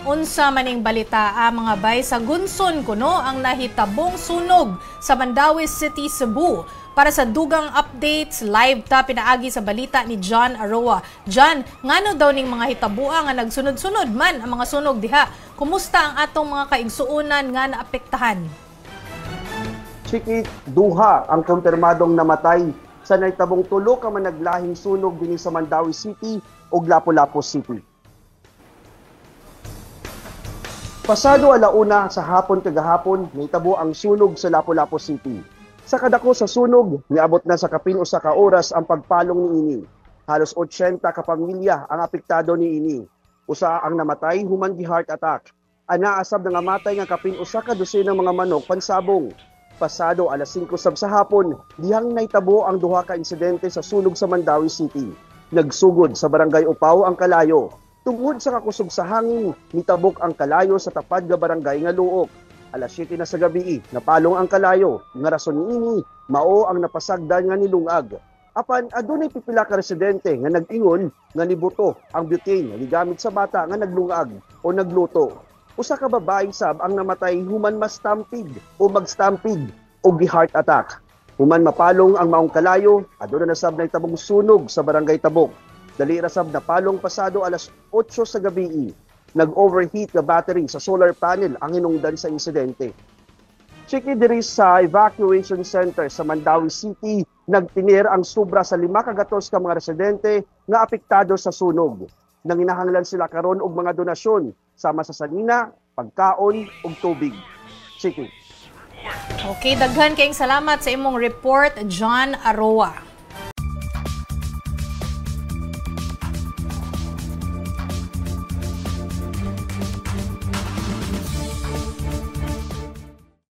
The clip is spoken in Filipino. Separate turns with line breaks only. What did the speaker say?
Unsa maning balita mga bay sa Gunson kuno ang nahitabong sunog sa Mandawi City, Cebu. Para sa dugang updates, live ta pinaagi sa balita ni John Aroa. John, ngano daw ning mga hitabua nga nagsunod-sunod man ang mga sunog diha? Kumusta ang atong mga kaigsuonan nga naapektahan?
Chiki, duha ang kumpirmadong namatay sa nahitabong tulo ka managlahing sunog dinhi sa Mandawi City ug Lapu-Lapu City. Pasado alauna sa hapon kagahapon, nahitabo ang sunog sa Lapu-Lapu City. Sa kadako sa sunog, niabot na sa kapin usa ka oras ang pagpalong niini. Halos 80 ka pamilya ang apektado niini. Usa ang namatay human gi heart attack. Ana asab nga matay nga kapin usa ka dosenang mga manok pansabong. Pasado alas 5 sab sa hapon, dihang nahitabo ang duha ka insidente sa sunog sa Mandawi City. Nagsugod sa barangay Upaw ang kalayo. Tungod sa kakusog sa hangin, nitabok ang kalayo sa tapad nga barangay nga Luok. Alas 7 na sa gabi, napalong ang kalayo. Nga rason niini, mao ang napasagdan nga nilungag. Apan adunay pipila ka residente nga nag-ingon nga nibuto ang butane nga gigamit sa bata nga naglungag o nagluto. Usa ka babae sab ang namatay human ma-stampede o mag-stampede o gi-heart attack. Human mapalong ang maong kalayo, aduna na sab nahitabong sunog sa barangay Tabok. Dali rasab na palong pasado alas 8 sa gabi. Nag-overheat na battery sa solar panel ang hinungdan sa insidente. Chiki diri sa evacuation center sa Mandawi City, nagtinir ang sobra sa 5 kagatos ka mga residente nga apektado sa sunog. Nanginahanglan sila karon og mga donasyon sama sa sanina, pagkaon ug tubig. Chiki.
Okay, daghan kayong salamat sa imong report, John Aroa.